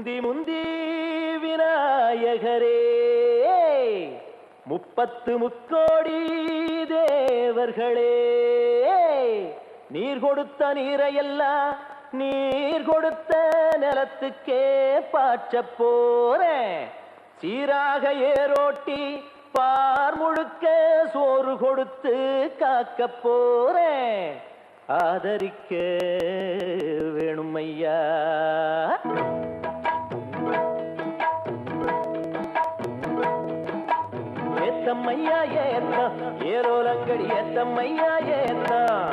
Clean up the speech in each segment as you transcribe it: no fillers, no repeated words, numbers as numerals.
முந்தி முந்தி விநாயகரே முப்பத்து முக்கோடி தேவர்களே நீர் கொடுத்த நீரையெல்லாம் நீர் கொடுத்த நிலத்துக்கே பாய்ச்ச போறேன் சீராக ஏரோட்டி பார் முழுக்க சோறு கொடுத்து காக்க போறேன் ஆதரிக்க வேணும் ஐயா ஏத்தம்மையா ஏத்தம் ஏரோலங்கடி ஏத்தம்மையா ஏத்தம்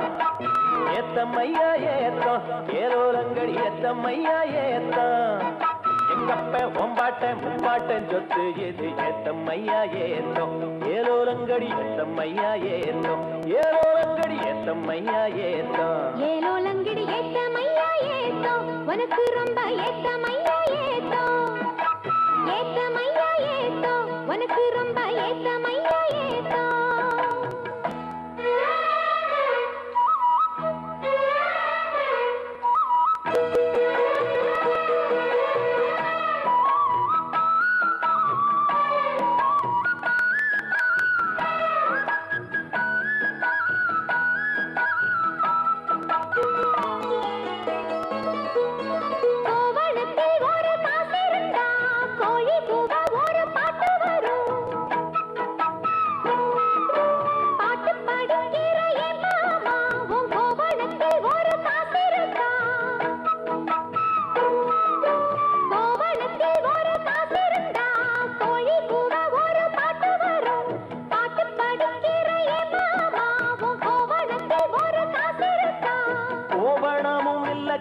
ஏத்தம்மையா ஏத்தம் ஏரோலங்கடி ஏத்தம்மையா ஏத்தம் எங்கப்ப ஒம்பாட்டன் முப்பாட்டன் சொத்து எது ஏத்தம்மையா ஏத்தம் ஏரோலங்கடி ஏத்தம்மையா ஏத்தம் ஏரோலங்கடி ஏத்தம்மையா ஏத்தம் ஏரோலங்கடி ஏத்தம்மையா ஏத்தம் உனக்கு ரொம்ப ஏத்தம்மையா ஏத்தம் ஏத்தம்மையா ஏத்தம் உனக்கு ரொம்ப ஏத்தம்மையா ஏத்தம்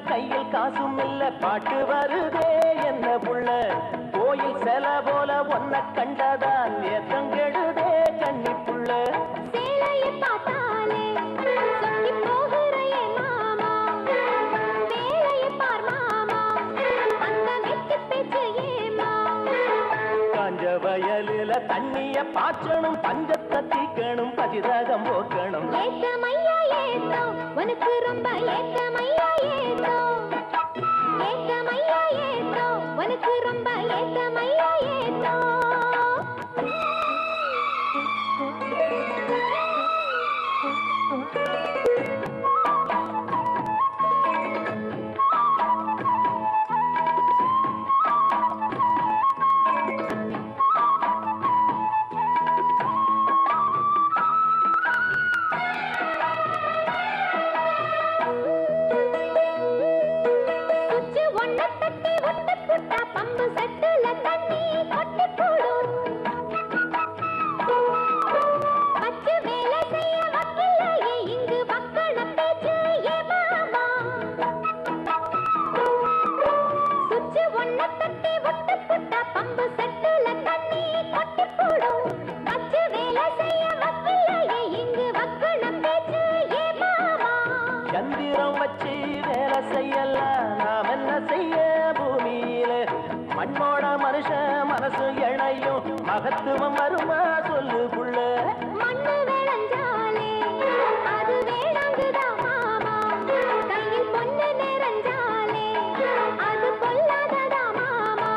கையில் காசும் இல்ல பாட்டு வருதே என்ன புள்ள கோயில் செல போல ஒன்ன கண்டதான் ஏத்தம் கெடுதே கண்ணி புள்ள சேலையை பார்த்தாலே சொல்லி போகிறையே மாமா வேலையை பார் மாமா அந்த நெத்தி பேச்சு ஏமா காஞ்ச வயலில தண்ணிய பாய்ச்சணும் பஞ்சத்தை தீக்கணும் பதிராகம் போக்கணும் ஏத்தமையா ஏத்தம் உனக்கு ரொம்ப ஏத்தமையா ஏத்தம் ஏத்தமையா ஏத்தம் உனக்கு ரொம்ப ஏத்தமையா ஏத்தம் பம்பு சட்டுல தண்ணி கொட்டி போடும் பச்சை வேலை செய்ய வக்கில்லையே இங்கு மக்கள பேச்சு ஏமாமா சுச்சு ஒன்ன தட்டி விட்டு புட்டா பம்பு சட்டுல தண்ணி கொட்டி போடும் பச்சை வேலை செய்ய வக்கில்லையே இங்கு மக்கள பேச்சு ஏமாமா சந்திரம் வச்சு வேலை செய்யலாம் நாம் என்ன செய்ய பூமியில மண்ணோட மனுஷன் மனசு இணையும் மகத்துவம் வருமா சொல்லு புள்ள மண்ணு விளைஞ்சாலே அது வேணாங்குதான் மாமா கையில் பொண்ணு நிறைஞ்சாலே அது கொல்லாததா மாமா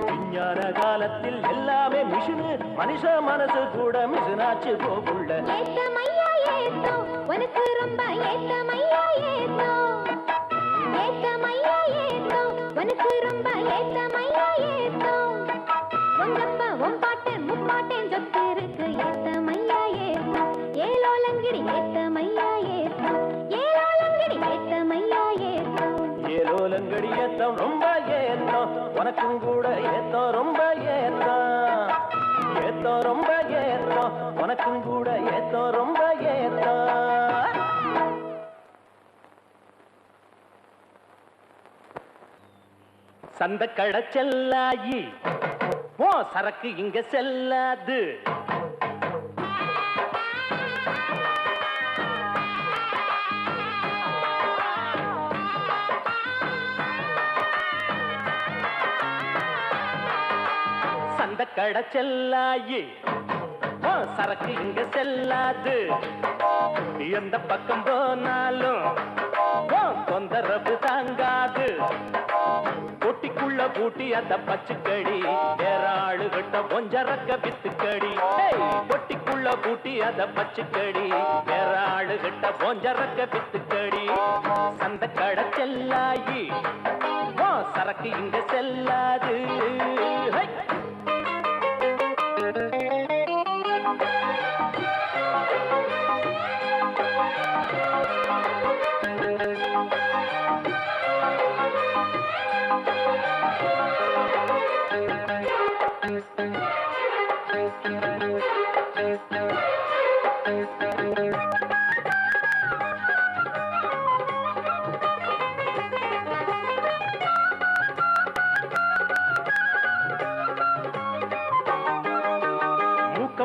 விஞ்ஞான காலத்தில் எல்லாமே மிஷினு மனுஷ மனசு கூட மிஷினாச்சு போகுள்ள ஏத்தமையா ஏத்தம் உனக்கு ரொம்ப ஏத்தமையா ஏத்தம் ஏத்தமையா ஏத்தம் உனக்கு ரொம்ப ஏத்தமையா ஏத்தம் உங்கப்பா உம்பாட்டன் முப்பாட்டன் சொத்து இருக்கு ஏத்தமையா ஏத்தம் ஏலோலங்கிடி ஏத்தமையா ஏத்தம் ஏலோலங்கிடி ஏத்தமையா ஏத்தம் ஏலோலங்கடி ஏத்தம் ரொம்ப ஏத்தம் உனக்கும் கூட ஏத்தம் ரொம்ப ஏத்தம் ஏத்தம் ரொம்ப ஏத்தம் உனக்கும் கூட ஏத்தம் ரொம்ப ஏத்தம் சந்த கடை செல்லாயி போ சரக்கு இங்க செல்லாது சந்த கடை செல்லாயி போ சரக்கு இங்க செல்லாது எந்த பக்கம் போனாலும் தொந்தரவு தாங்காது பொட்டிக்குள்ள பூட்டி அந்த பச்சுக்கடி வேற ஆளுகிட்ட பொஞ்சரக்க வித்துக்கடி பொட்டிக்குள்ள பூட்டி அந்த பச்சுக்கடி வேற ஆளுகிட்ட பொஞ்சரக்க வித்துக்கடி சந்த கடை செல்லாயி சரக்கு இங்க செல்லாது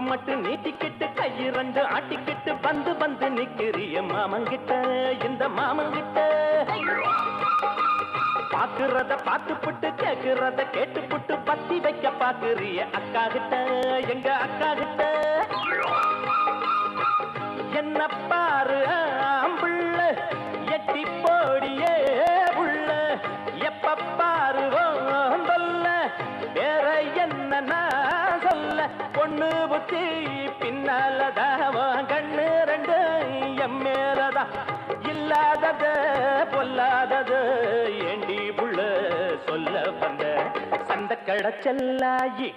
மட்டும் நீட்டிக்கிட்டு கையிரண்டு ஆட்டிக்கிட்டு வந்து வந்து நிக்கிறிய மாமங்கிட்ட இந்த மாமங்கிட்ட பாக்குறத பார்த்துப்புட்டு கேக்குறத கேட்டுப்புட்டு பத்தி வைக்க பாக்குறிய அக்கா கிட்ட எங்க அக்கா கிட்ட என்ன பாரு ஆம்புள்ள எட்டி போடியே புள்ள எப்ப பாரு சொல்ல வேற என்ன சொல்ல பொண்ணு புத்தி பின்னாலதான் கண்ணு ரெண்டு எம்மேலதா இல்லாதது பொல்லாதது ஏண்டி புள்ள சொல்ல வந்த சந்த கடை செல்லாயி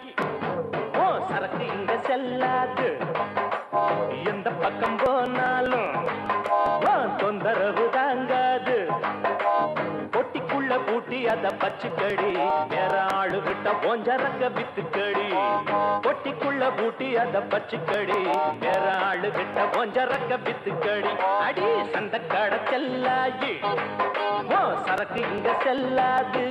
சரக்கு இங்க செல்லாது எந்த பக்கம் போனாலும் தொந்தரவு தாங்காது பொட்டிக்குள்ள பூட்டி அத பச்சுக்கடி வேற ஆளுகிட்ட பொஞ்சரக்க வித்துக்கடி பொட்டிக்குள்ள பூட்டி அத பச்சுக்கடி வேற ஆளுகிட்ட பொஞ்சரக்க வித்துக்கடி அடி சந்த கடை செல்லாயி சரக்கு இங்க செல்லாது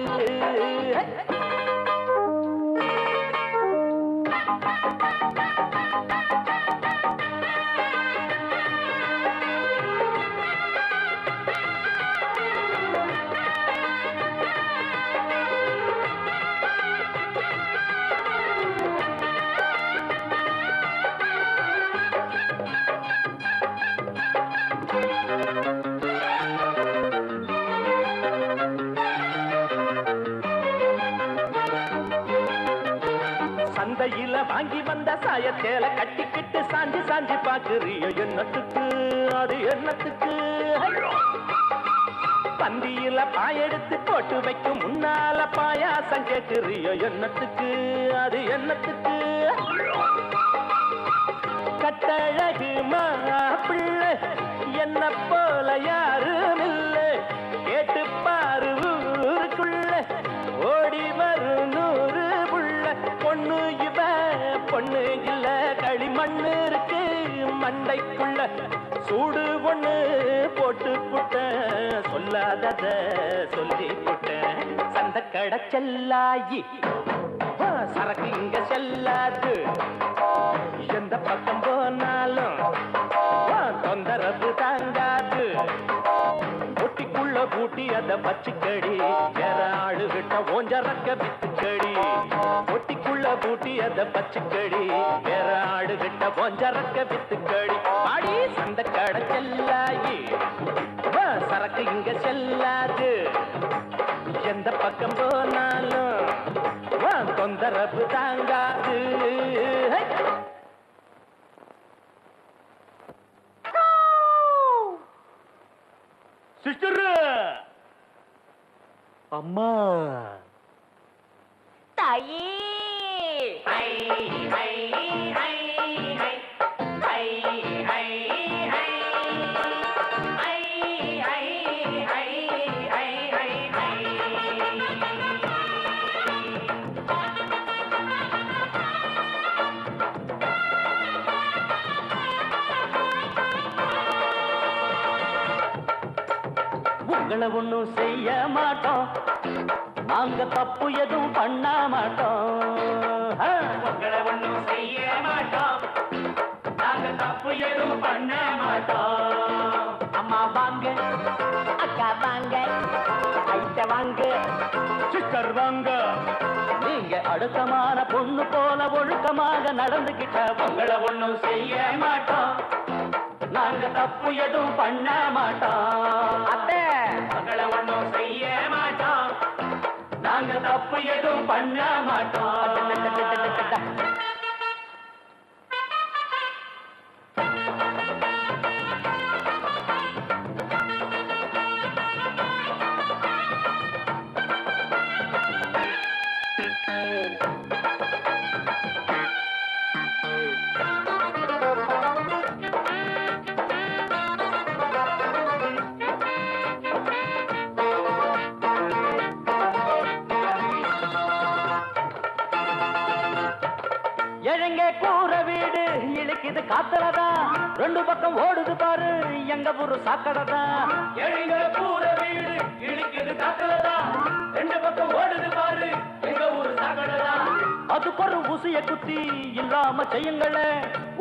சந்தையில வாங்கி வந்த சாயத்தேல கட்டிக்கிட்டு சாஞ்சி சாஞ்சி பாக்குறிய என்னத்துக்கு அது என்னத்துக்கு பந்தியில பாயெடுத்து போட்டு வைக்கும் முன்னால பாயாசம் கேக்குறிய என்னத்துக்கு அது என்னத்துக்கு கட்டழகு மாப்பிள்ளை என்ன போல யாரும் இல்லை கேட்டு பாரு ஊருக்குள்ள ஓடி வரும் 100 புள்ள பொண்ணு இவ பொண்ணு இல்ல களிமண்ணு இருக்கு மண்டைக்குள்ள சூடு ஒண்ணு போட்டு புட்ட சொல்லாதத சொல்லி புட்ட சந்த கடை செல்லாயி சரக்கு இங்க செல்லாது எந்த பக்கம் போனாலும் தொந்தரவு தாங்காது பொட்டிக்குள்ள பூட்டி அத பச்சுக்கடி வேற ஆளுகிட்ட ஓஞ்சரக்க வித்துக்கடி பொட்டிக்குள்ள பூட்டி அத பச்சுக்கடி வேற ஆளுகிட்ட ஓஞ்சரக்க வித்துக்கடி பாடி சந்த கடை செல்லாயி சரக்கு இங்க செல்லாது எந்த பக்கம் போனாலும் தொந்தரவு தாங்காது சிஸ்டர் அம்மா தாயே உங்களை ஒண்ணும் செய்ய மாட்டோம் நாங்க தப்பு எதுவும் பண்ண மாட்டோம் உங்களை ஒண்ணும் செய்ய மாட்டோம் நாங்க தப்பு எதுவும் பண்ண மாட்டோம் அம்மா வாங்க அக்கா வாங்க ஐட்ட வாங்க சிஸ்டர் வாங்க நீங்க அடுத்தமான பொண்ணு போல ஒழுக்கமாக நடந்துகிட்ட உங்களை ஒண்ணும் செய்ய மாட்டோம் நாங்க தப்பு எதுவும் பண்ண மாட்டோம் அத்தை உங்களை ஒண்ணும் செய்ய மாட்டோம் நாங்க நாங்க தப்பு எதுவும் பண்ண மாட்டோம். எழங்க கூற வீடு இழுக்குது காத்துலதான், ரெண்டு பக்கம் ஓடுது பாரு எங்க ஊரு சாக்கடைதான். எழங்க கூற வீடு இழுக்குது காத்துலதான், ரெண்டு பக்கம் ஓடுது பாரு எங்க ஊரு சாக்கடைதான். அதுக்கு ஒரு ஊசிய குத்தி இல்லாம செய்யுங்களே,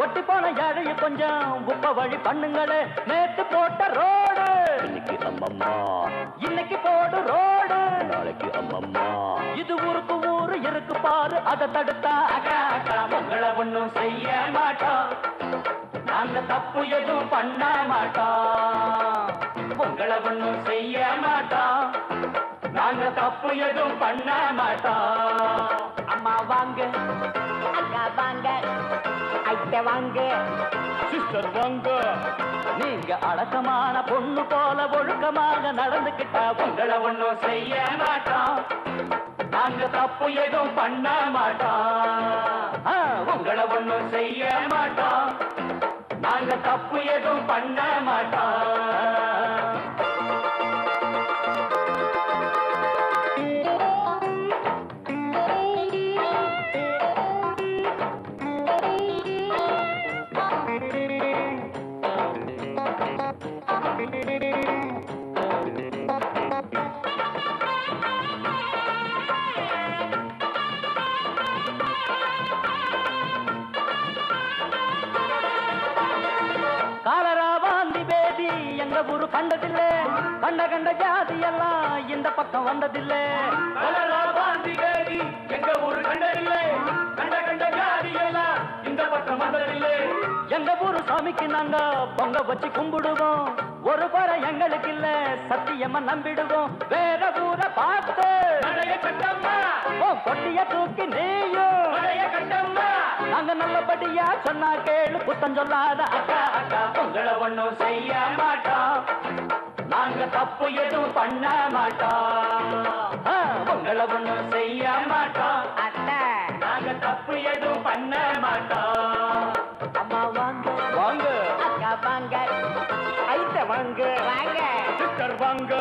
ஒட்டி போன ஏழைய கொஞ்சம் உப்ப வழி பண்ணுங்களே. நேத்து போட்ட ரோடு இன்னைக்கு அம்மம்மா, இன்னைக்கு போடு ரோடு நாளைக்கு அம்மம்மா. இது ஊருக்கு ஊரு இருக்கு பாரு, அதை தடுத்தா அக்கா அக்கா உங்களை ஒண்ணும் செய்ய மாட்டோம். நாங்க தப்பு எதுவும் பண்ண மாட்டோம். உங்களை ஒண்ணும் செய்ய மாட்டோம். நாங்க தப்பு எதுவும் பண்ண மாட்டோம். அம்மா வாங்க, அக்கா வாங்க, ஐட்ட வாங்க, சிஸ்டர் வாங்க. நீங்க அடக்கமான பொண்ணு போல ஒழுக்கமாக நடந்துக்கிட்டா உங்களை ஒண்ணும் செய்ய மாட்டோம். நாங்க தப்பு எதுவும் பண்ண மாட்டோம். உங்களை ஒண்ணும் செய்ய மாட்டோம். நாங்க தப்பு எதுவும் பண்ண மாட்டோம். ஊரு கண்டதில்லை, கண்ட கண்ட ஜாதி எல்லாம் இந்த பக்கம் வந்ததில்லை. எங்க ஊரு கண்டதில்லை, கண்ட கண்ட ஜாதி எல்லாம் இந்த பக்கம் வந்ததில்லை. எங்க ஊரு சாமிக்கு நாங்க பொங்க வச்சு கும்பிடுவோம், ஒரு குறை எங்களுக்கு இல்ல சத்தியமா நம்பிடுவோம். வேற ஊரை பார்த்து கொட்டிய தூக்கி நீயும் நாங்க நல்லபடியா சொன்னா கேளு, புத்தம் சொல்லாத அக்கா அக்கா உங்களை ஒண்ணும் செய்ய மாட்டோம். நாங்க தப்பு எதுவும் பண்ண மாட்டோம். உங்களை ஒண்ணும் செய்ய மாட்டோம். அத்தை நாங்க தப்பு எதுவும் பண்ண மாட்டோம். அம்மா வாங்க வாங்க, அக்கா வாங்க, ஐட்ட வாங்க வாங்க, சிஸ்டர் வாங்க.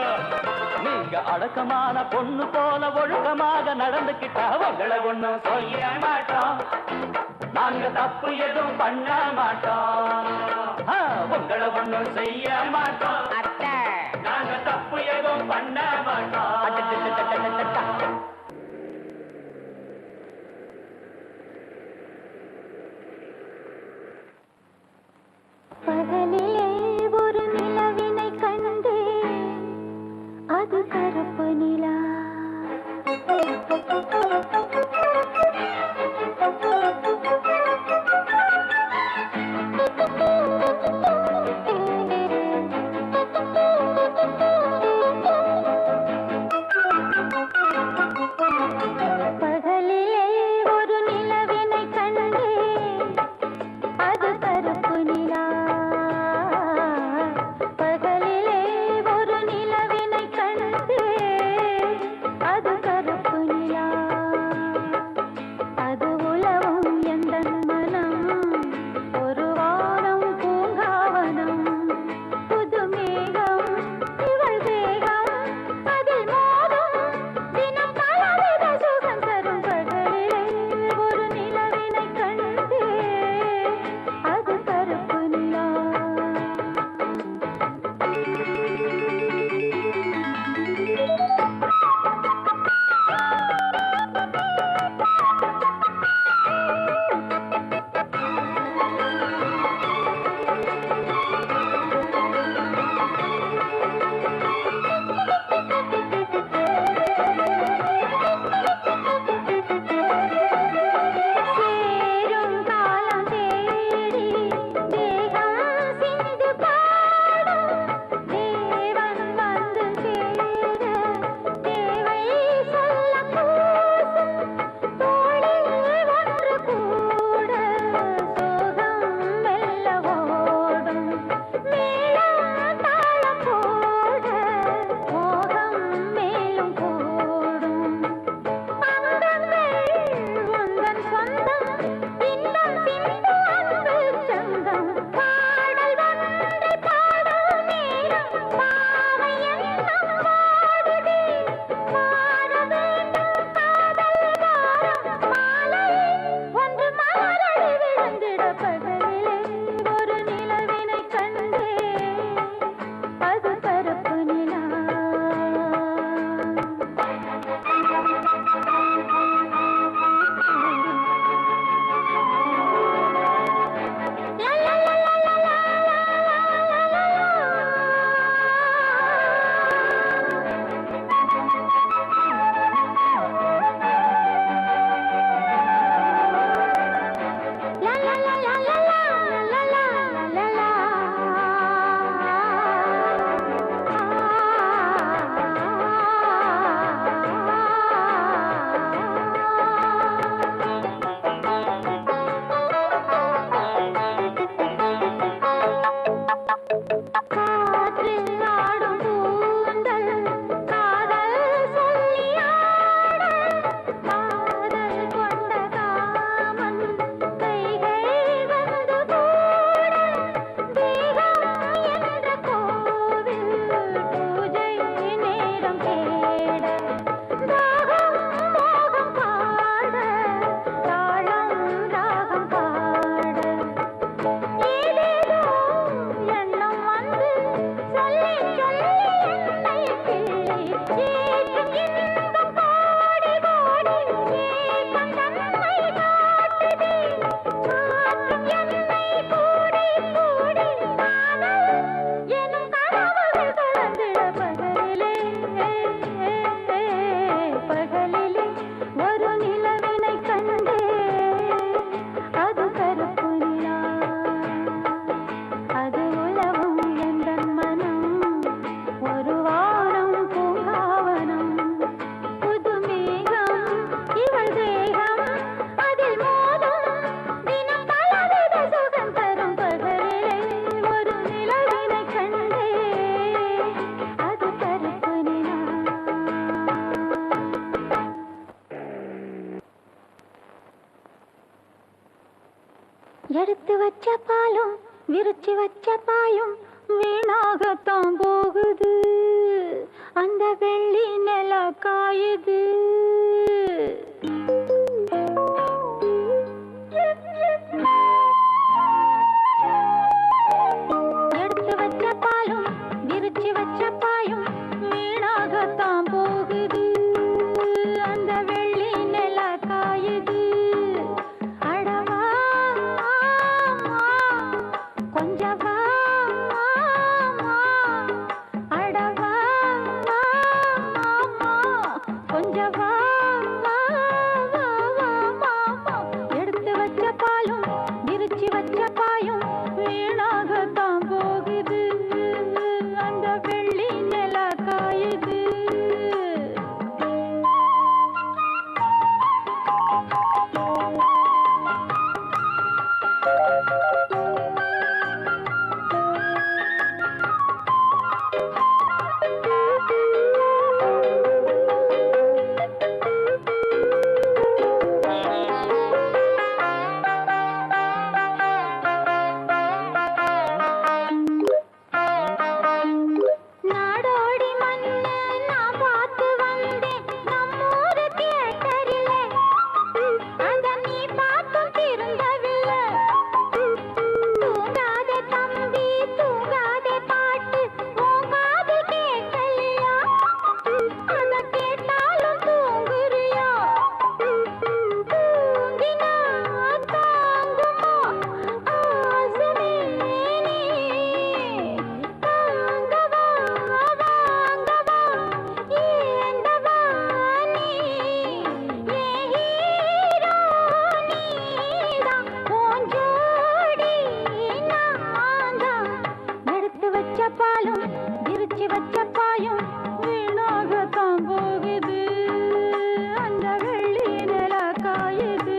நீங்க அடக்கமான பொண்ணு போல ஒழுக்கமாக நடந்துக்கிட்டா உங்களை ஒண்ணும் செய்ய மாட்டோம். நாங்க தப்பு எதுவும் பண்ண மாட்டோம். உங்களை ஒண்ணும் செய்ய மாட்டோம். அத்தை நாங்க தப்பு எதுவும் பண்ண மாட்டோம். பகலிலே ஒரு நிலவினை கண்டு, அது கருப்பு நிலா. பகலிலே ஒரு நிலவினை கண்டு, அது கருப்பு நிலா. பகலிலே ஒரு நிலவினை கண்டு, அது கருப்பு நிலா. எடுத்து வச்ச பாலும் விரிச்சு வச்ச பாயும் வீணாகத்தான் போகுது அந்த வெள்ளி நில காயுது எடுத்து வச்ச பாலும் விரிச்சு வச்ச பாயும் வீணாகத்தான் போகுது அந்த வெள்ளி நில காயுது அடவா கொஞ்சம் வா அடவா கொஞ்சம் வா எடுத்து வச்ச பாலும் விரிச்சு வச்ச பாயும் வீணாகத்தான் போகுது அந்த வெள்ளி நில காயுது நாடோடி மண்ணு நான் பார்த்து வந்தேன் நம்மூரு தியேட்டரிலே அந்த நீ பார்த்தும் திருந்தவில்லை தூங்காதே தம்பி தூங்காதே பாட்டு உன் காது கேட்கலையா அத கேட்டாலும் தூங்குறியா தூங்கினா தாங்குமோ ஆசமே நீ தாங்கவா வாங்கவா ஏண்டவா நீ ஏன் ஹீரோ நீதான் உன் ஜோடி நான்தான் எடுத்து வச்ச பாலும் விரிச்சு வச்ச பாயும் வீணாகத்தான் போகுது அந்த வெள்ளி நில காயுது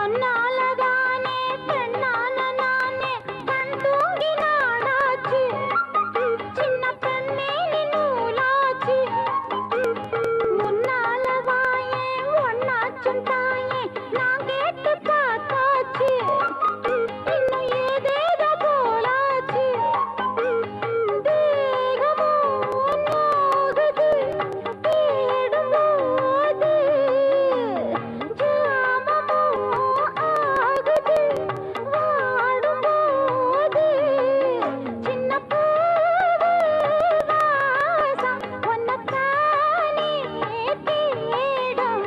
ஒன்னாலதானே பெண்ணான நானே கண் தூங்கி நாடாச்சு சின்ன பெண்ணே நீ நூலாச்சு முன்னால வாயே ஒன்னாச்சும் தாயே நான் கேட்டு பார்த்தாச்சு இன்னும் ஏதேதோ போலாச்சு தேகமோ நோகுது தேடும்போது ஜாமமோ ஆகுது வாடும்போது சின்ன பூவு வாசம் ஒன்னத்தானே தேடும்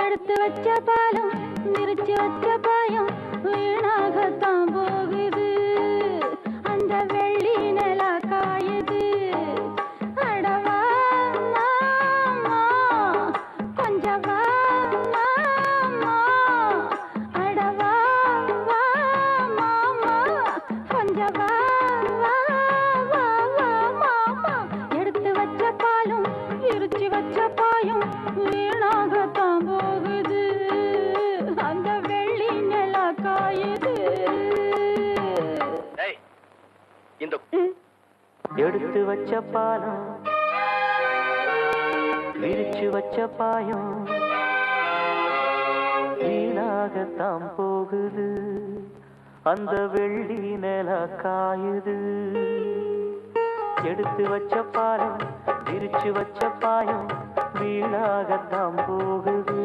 எடுத்து வச்ச பாலும் விரிச்சு வச்ச பாயும் வீணாகத்தான் போகுது அந்த வெள்ளி நில காயுது அடவா கொஞ்சம் வா அடவா கொஞ்சம் வா எடுத்து வச்ச பாலும் விரிச்சு வச்ச பாயும் வீணாகத்தான் போகுது அந்த வெள்ளி நில காயுது இந்த எடுத்து வச்ச பாலம் விரிச்சு வச்ச பாயம் வீணாகத்தான் போகுது அந்த வெள்ளி நில காயுது எடுத்து வச்ச பாலம் விரிச்சு வச்ச பாயம் வீணாகத்தான் போகுது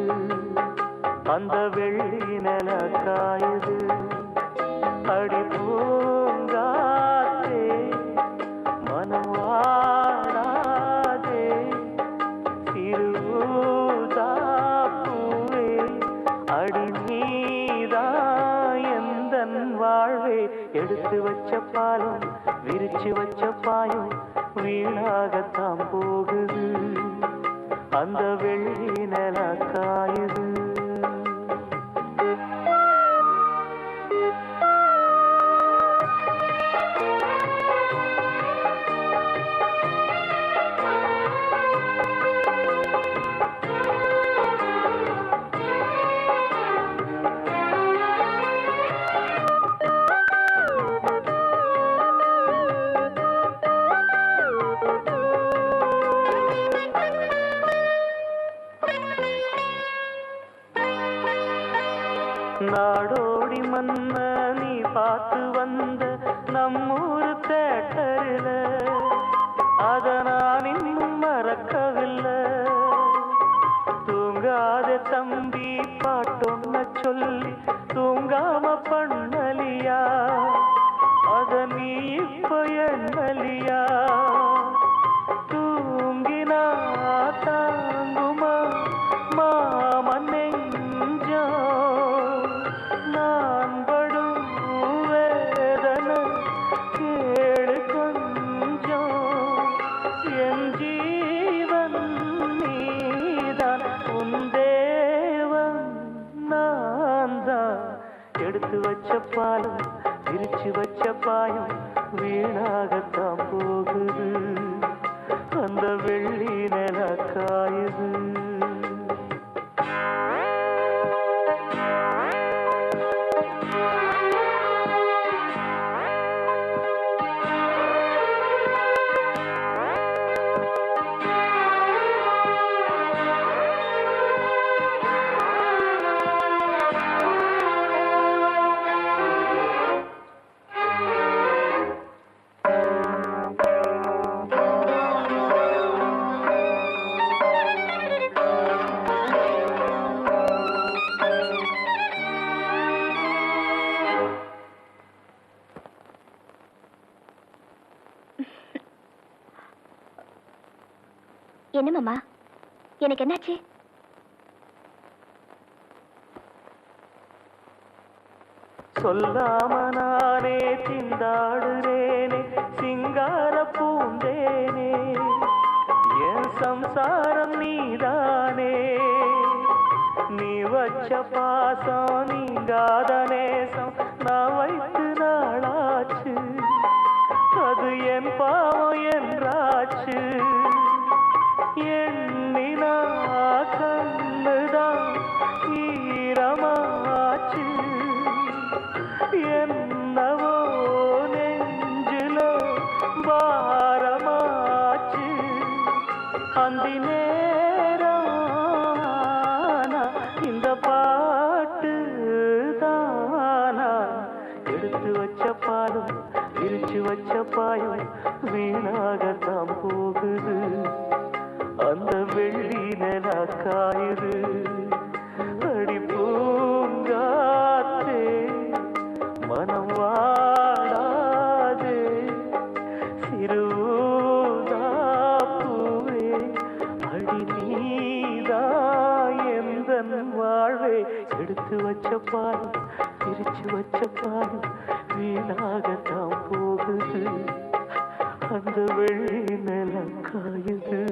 அந்த வெள்ளி நில காயுது அடி பூங்காத்தே மனம் வாடாதே திருவுதாப்பூவே அடி நீதா எந்தன் வாழ்வே எடுத்து வச்ச பாலும் விரிச்சு வச்ச பாயும் வீணாகத்தான் போகுது அந்த வெள்ளி நில காயுது நாடோடி மன்ன நீ பார்த்து வந்த நம்மூரு தேட்டரில் அத நான் இன்னும் மறக்கவில்லை. தூங்காத தம்பி பாட்டொன்ன சொல்லி தூங்காம பண்ணலியா, அத நீ இப்ப எண்ணலியா? தூங்கினா தாங்குமா மாமன் நெஞ்சோ, நான் படும் வேதனை கேளு கொஞ்சம். என் ஜீவன் நீதான், உன் தேவன் நான் தான். எடுத்து வச்ச பாலம் விரிச்சு வச்ச பாயம் வீணாகத்தான் போகுது, அந்த வெள்ளி நில காயுது. என்ன மாமா, எனக்கு என்னாச்சு? சொல்லாம நானே திண்டாடுறேனே சிங்கார பூந்தேனே, என் சம்சாரம் நீதானே. நீ வச்ச பாசம் நீங்காத நேசம் நான் வைத்து நாளாச்சு, அது என் பாவம் என்றாச்சு. எண்ணினா கண்ணுதான் ஈரமாச்சு, என்னவோ நெஞ்சில பாரமாச்சு. அந்தி நேரம் இந்த பாட்டு தானா, எடுத்து வச்ச பாலும் விரிச்சு வச்ச பாயும் வீணாகத்தான் போகுது, அந்த வெள்ளி நில காயுது. அடி பூங்காத்தே மனம் வாடாதே, சிறுதாப்பூவே அடி நீதா எந்தன் வாழ்வே. எடுத்து வச்ச பாலும் பிரிச்சு வச்ச பாலும் வீணாகத்தான் போகுது, அந்த வெள்ளி நில காயுது.